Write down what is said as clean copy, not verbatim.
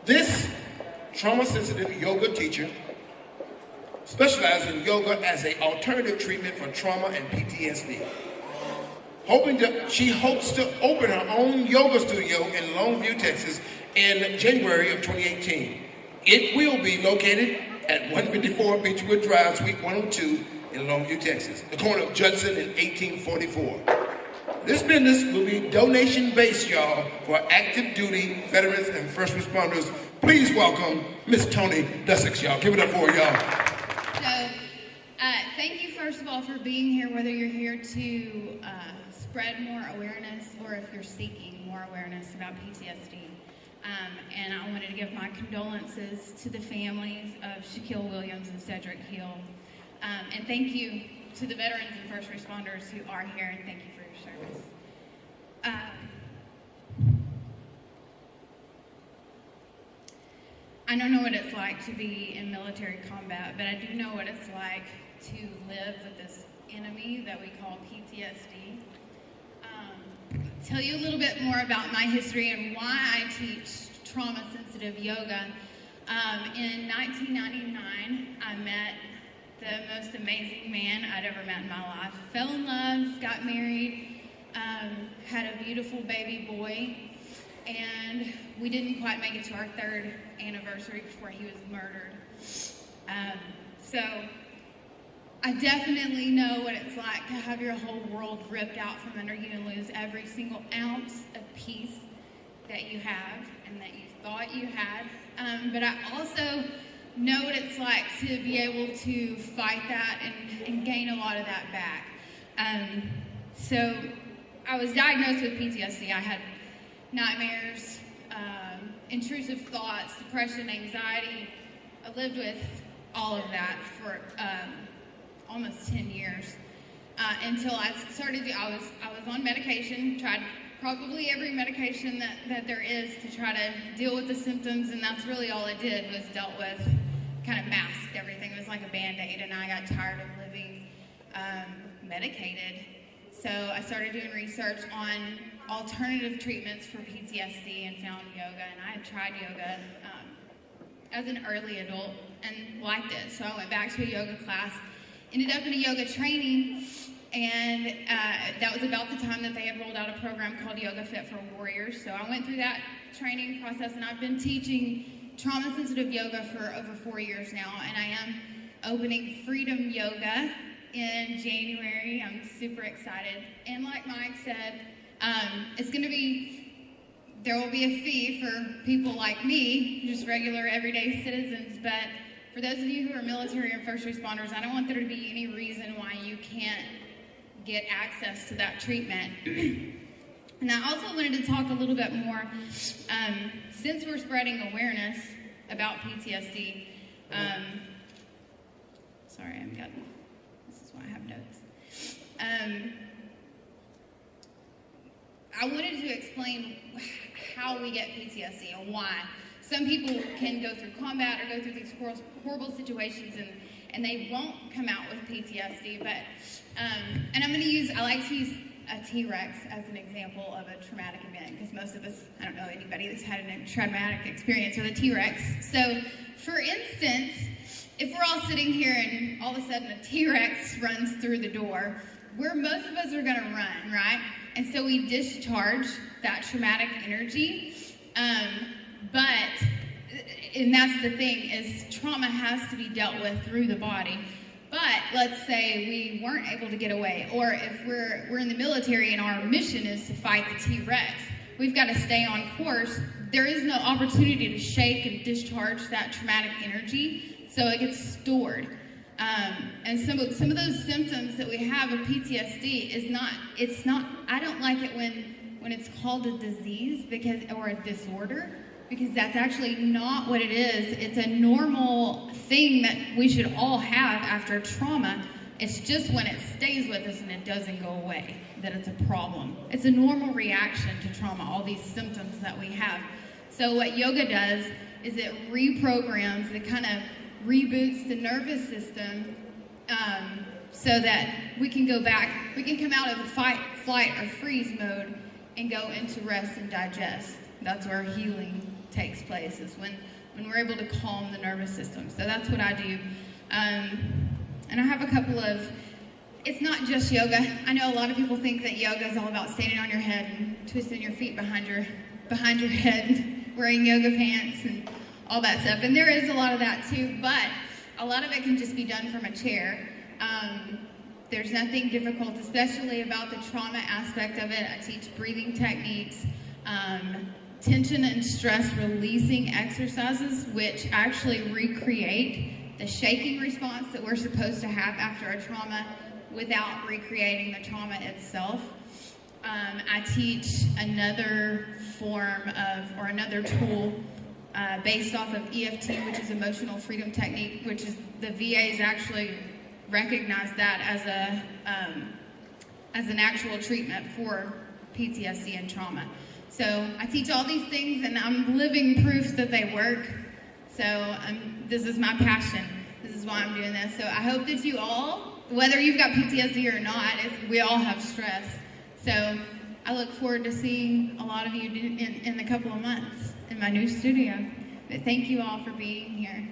This trauma-sensitive yoga teacher specializes in yoga as an alternative treatment for trauma and PTSD. She hopes to open her own yoga studio in Longview, Texas in January of 2018. It will be located at 154 Beechwood Drive, Suite 102 in Longview, Texas, the corner of Judson and 1844. This business will be donation-based, y'all, for active duty veterans and first responders. Please welcome Miss Toni Dussex, y'all. Give it up for her, y'all. Thank you, first of all, for being here, whether you're here to spread more awareness or if you're seeking more awareness about PTSD. And I wanted to give my condolences to the families of Shaquille Williams and Cedric Hill. And thank you to the veterans and first responders who are here, and thank you for your service. I don't know what it's like to be in military combat, but I do know what it's like to live with this enemy that we call PTSD. Tell you a little bit more about my history and why I teach trauma-sensitive yoga. In 1999, I met the most amazing man I'd ever met in my life. Fell in love, got married, had a beautiful baby boy, and we didn't quite make it to our 3rd anniversary before he was murdered. So I definitely know what it's like to have your whole world ripped out from under you and lose every single ounce of peace that you have and that you thought you had. But I also know what it's like to be able to fight that and gain a lot of that back. So I was diagnosed with PTSD. I had nightmares, intrusive thoughts, depression, anxiety. I lived with all of that for almost 10 years until I started. I was on medication, tried probably every medication that there is to try to deal with the symptoms, and that's really all it did was dealt with, kind of masked everything. It was like a Band-Aid, and I got tired of living medicated. So I started doing research on alternative treatments for PTSD and found yoga, and I had tried yoga as an early adult and liked it. So I went back to a yoga class, ended up in a yoga training, and that was about the time that they had rolled out a program called Yoga Fit for Warriors. So I went through that training process, and I've been teaching trauma-sensitive yoga for over 4 years now, and I am opening Freedom Yoga in January. I'm super excited. And like Mike said, it's going to be, there will be a fee for people like me, just regular everyday citizens, but for those of you who are military and first responders, I don't want there to be any reason why you can't get access to that treatment. And I also wanted to talk a little bit more, since we're spreading awareness about PTSD, sorry, this is why I have notes. I wanted to explain how we get PTSD and why. Some people can go through combat or go through these horrible situations and they won't come out with PTSD, but, and I like to use a T-Rex as an example of a traumatic event, because most of us, I don't know anybody that's had a traumatic experience with a T-Rex. So, for instance, if we're all sitting here and all of a sudden a T-Rex runs through the door, most of us are gonna run, right? And so we discharge that traumatic energy, and that's the thing, is trauma has to be dealt with through the body. But let's say we weren't able to get away, or if we're in the military and our mission is to fight the T-Rex, we've got to stay on course. There is no opportunity to shake and discharge that traumatic energy, so it gets stored. And some of those symptoms that we have of PTSD it's not, I don't like it when it's called a disease or a disorder, because that's actually not what it is. It's a normal thing that we should all have after trauma. It's just when it stays with us and it doesn't go away that it's a problem. It's a normal reaction to trauma, all these symptoms that we have. So what yoga does is it reprograms, it kind of reboots the nervous system so that we can go back, we can come out of the fight, flight, or freeze mode and go into rest and digest. That's where healing takes place, is when we're able to calm the nervous system. So that's what I do. And I have a couple of, it's not just yoga. I know a lot of people think that yoga is all about standing on your head and twisting your feet behind your head, wearing yoga pants and all that stuff. And there is a lot of that too, but a lot of it can just be done from a chair. There's nothing difficult, especially about the trauma aspect of it. I teach breathing techniques, tension and stress releasing exercises, which actually recreate the shaking response that we're supposed to have after a trauma without recreating the trauma itself. I teach another form of, or another tool based off of EFT, which is emotional freedom technique, which is the VA's actually recognized that as an actual treatment for PTSD and trauma. So I teach all these things, and I'm living proof that they work. So this is my passion. This is why I'm doing this. So I hope that you all, whether you've got PTSD or not, we all have stress. So I look forward to seeing a lot of you in a couple of months in my new studio. But thank you all for being here.